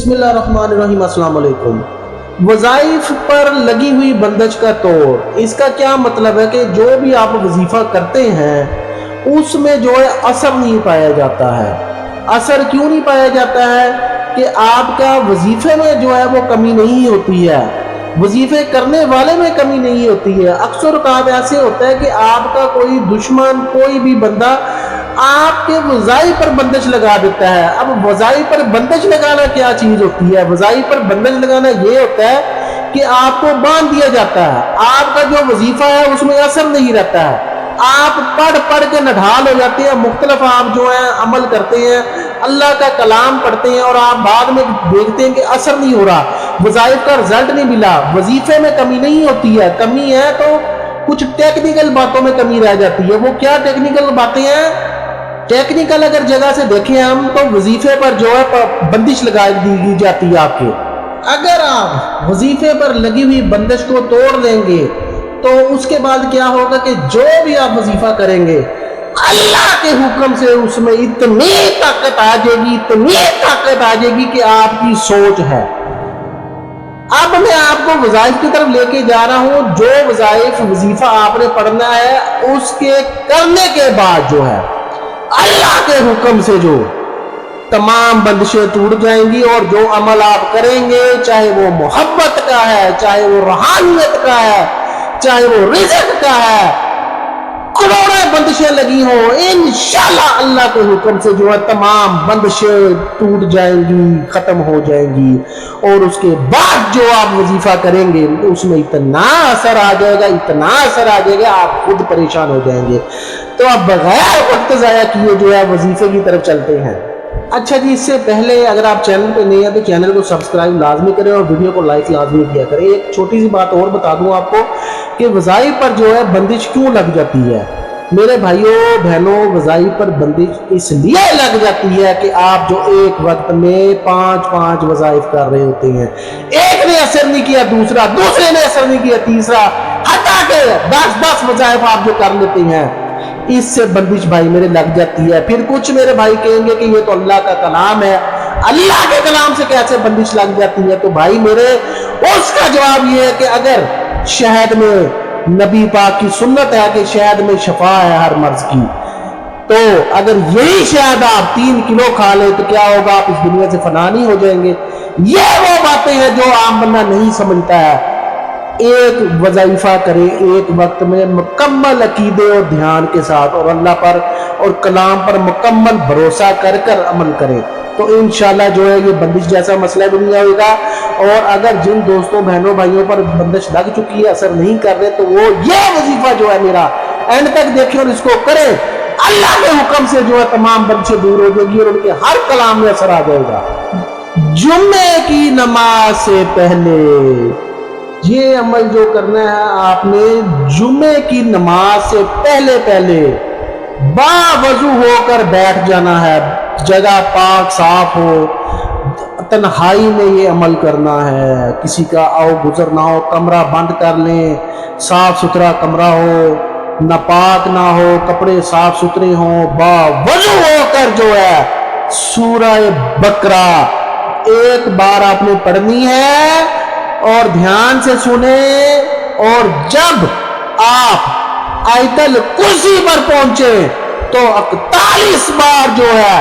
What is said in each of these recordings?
बिस्मिल्लाहिर्रहमानिर्रहीम। अस्सलाम वालेकुम। वज़ाइफ पर लगी हुई बंदिश का तोड़, इसका क्या मतलब है कि जो भी आप वजीफ़ा करते हैं उसमें जो है असर नहीं पाया जाता है। असर क्यों नहीं पाया जाता है कि आपका वजीफे में जो है वो कमी नहीं होती है, वजीफे करने वाले में कमी नहीं होती है। अक्सर औक़ात ऐसे होता है कि आपका कोई दुश्मन, कोई भी बंदा आपके वज़ाइफ पर बंदिश लगा देता है। अब वज़ाइफ पर बंदिश लगाना क्या चीज़ होती है? वज़ाइफ पर बंदिश लगाना ये होता है कि आपको बांध दिया जाता है, आपका जो वजीफा है उसमें असर नहीं रहता है, आप पढ़ पढ़ के नढाल हो जाते हैं, मुख्तलिफ आप जो है अमल करते हैं, अल्लाह का कलाम पढ़ते हैं और आप बाद में देखते हैं कि असर नहीं हो रहा, वज़ाइफ का रिजल्ट नहीं मिला। वजीफे में कमी नहीं होती है, कमी है तो कुछ टेक्निकल बातों में कमी रह जाती है। वो क्या टेक्निकल बातें हैं? टेक्निकल अगर जगह से देखें हम तो वजीफे पर जो है बंदिश लगा दी जाती है आपके। अगर आप वजीफे पर लगी हुई बंदिश को तोड़ देंगे तो उसके बाद क्या होगा कि जो भी आप वजीफा करेंगे अल्लाह के हुक्म से उसमें इतनी ताकत आ जाएगी, इतनी ताकत आ जाएगी कि आपकी सोच है। अब मैं आपको वज़ाइफ की तरफ लेके जा रहा हूं। जो वज़ाइफ वजीफा आपने पढ़ना है उसके करने के बाद जो है अल्लाह के हुक्म से जो तमाम बंदिशें टूट जाएंगी और जो अमल आप करेंगे, चाहे वो मोहब्बत का है, चाहे वो रूहानियत का है, चाहे वो रिज़्क़ का है, करोड़ों बंदिशें लगी हो, इंशाल्लाह अल्लाह के हुक्म से जो है तमाम बंदिशें टूट जाएंगी, खत्म हो जाएंगी। और उसके बाद जो आप वजीफा करेंगे उसमें इतना असर आ जाएगा, इतना असर आ जाएगा, आप खुद परेशान हो जाएंगे। तो आप बगैर वक्त ज़ाया किए जो है वजीफे की तरफ चलते हैं। अच्छा जी, इससे पहले अगर आप चैनल पे नए हैं तो चैनल को सब्सक्राइब लाजमी करें और वीडियो को लाइक लाजमी किया करें। एक छोटी सी बात और बता दूं आपको कि वज़ाइफ पर जो है बंदिश क्यों लग जाती है। मेरे भाइयों बहनों, वज़ाइफ पर बंदिश इसलिए लग जाती है कि आप जो एक वक्त में 5-5 वज़ाइफ कर रहे होते हैं, एक ने असर नहीं किया दूसरा, दूसरे ने असर नहीं किया तीसरा, हटा के 10-10 वज़ाइफ आप जो कर लेते हैं, इससे बंदिश भाई मेरे लग जाती है। फिर कुछ मेरे भाई कहेंगे कि ये तो अल्लाह का कलाम है, अल्लाह के कलाम से कैसे बंदिश लग जाती है? तो भाई मेरे उसका जवाब ये है कि अगर शहद में नबी पाक की सुन्नत है कि शहद में शफा है हर मर्ज की, तो अगर यही शहद आप 3 किलो खा ले तो क्या होगा? आप इस दुनिया से फना नहीं हो जाएंगे। ये वो बातें हैं जो आम बंदा नहीं समझता है। एक वज़ीफा करे एक वक्त में मुकम्मल अकीदे और ध्यान के साथ और अल्लाह पर और कलाम पर मुकम्मल भरोसा कर कर अमल करे तो इंशाल्लाह जो है ये बंदिश जैसा मसला भी नहीं आएगा। और अगर जिन दोस्तों बहनों भाइयों पर बंदिश लग चुकी है, असर नहीं कर रहे, तो वो ये वजीफा जो है मेरा एंड तक देखें और इसको करें, अल्लाह के हुक्म से जो है तमाम बंदिशें दूर हो जाएगी और उनके हर कलाम में असर आ जाएगा। जुम्मे की नमाज से पहले ये अमल जो करना है आपने, जुम्मे की नमाज से पहले पहले बावजू होकर बैठ जाना है, जगह पाक साफ हो, तन्हाई में ये अमल करना है, किसी का आओ गुजर ना हो, कमरा बंद कर लें, साफ सुथरा कमरा हो, नापाक ना हो, कपड़े साफ सुथरे हो, बावजू होकर जो है सूरह बकरा एक बार आपने पढ़नी है और ध्यान से सुने। और जब आप आयतल कुर्सी पर पहुंचे तो 41 बार जो है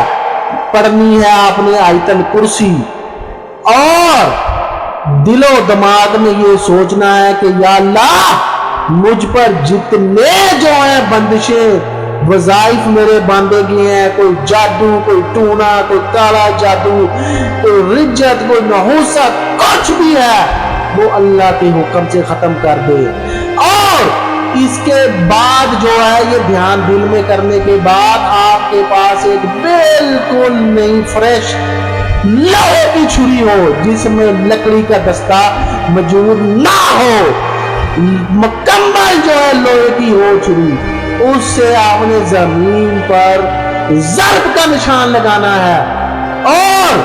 पढ़नी है आपने आयतल कुर्सी और दिलो दिमाग में ये सोचना है कि या अल्लाह मुझ पर जितने जो है बंदिशें वज़ाइफ मेरे बांधे गए हैं, कोई जादू, कोई टूना, कोई काला जादू, कोई रिज्जत, कोई नहुसत, कुछ भी है वो अल्लाह के हुक्म से खत्म कर दे। और इसके बाद जो है ये ध्यान दिल में करने के बाद आपके पास एक बिल्कुल नई फ्रेश लोहे की छुरी हो जिसमें लकड़ी का दस्ता मौजूद ना हो, मुकम्मल जो है लोहे की हो छुरी, उससे आपने जमीन पर ज़र्ब का निशान लगाना है और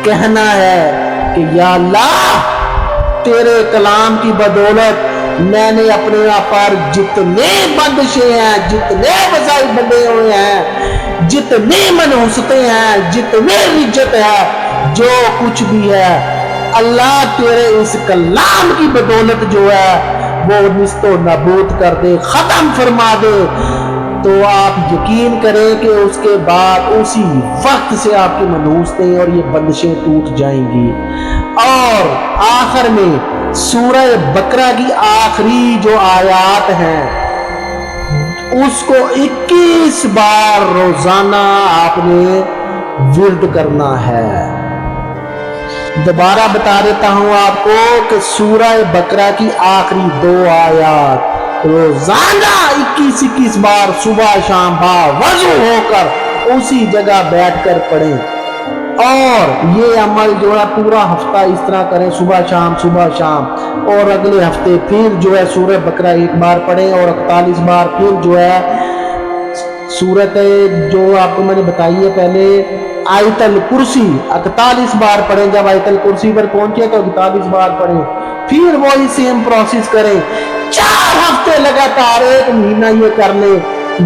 कहना है कि या अल्लाह तेरे कलाम की बदौलत मैंने अपने आप पर जितने बंदिशें हैं, जितने वज़ाइफ बंधे हुए हैं, जितनी मनहूसतें हैं, जितने रिज्जत है, जो कुछ भी है अल्लाह तेरे इस कलाम की बदौलत जो है वो निस्तो नाबूद कर दे, खत्म फरमा दे। तो आप यकीन करें कि उसके बाद उसी वक्त से आपकी मनहूसतें और ये बंदिशें टूट जाएंगी। और आखिर में सूरह बकरा की आखिरी जो आयत हैं उसको 21 बार रोजाना आपने विर्द करना है। दोबारा बता देता हूं आपको कि सूरह बकरा की आखिरी 2 आयत रोजाना 21-21 बार सुबह शाम बावजू होकर उसी जगह बैठकर पढ़ें। और ये अमल जो है पूरा हफ्ता इस तरह करें, सुबह शाम। और अगले हफ्ते फिर जो है सूरह बकरा 1 बार पढ़ें और 41 बार फिर जो है सूरत जो आपको मैंने बताई है पहले आयतल कुर्सी 41 बार पढ़ें। जब आयतल कुर्सी पर पहुंचे तो 41 बार पढ़ें, फिर वही सेम प्रोसेस करें। 4 हफ्ते लगातार 1 महीना ये कर ले,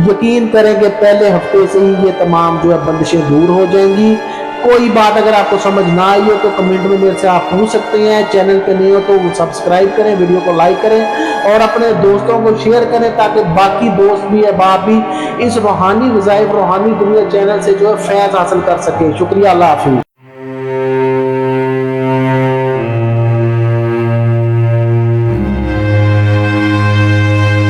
यकीन करें कि पहले हफ्ते से ही ये तमाम जो है बंदिशें दूर हो जाएंगी। कोई बात अगर आपको समझ ना आई हो तो कमेंट में मेरे से आप पूछ सकते हैं। चैनल पे नहीं हो तो सब्सक्राइब करें, वीडियो को लाइक करें और अपने दोस्तों को शेयर करें ताकि बाकी दोस्त भी अहबाब भी इस रूहानी वज़ाइफ रूहानी दुनिया चैनल से जो है फैज़ हासिल कर सकें। शुक्रिया, अल्लाह हाफ़िज़।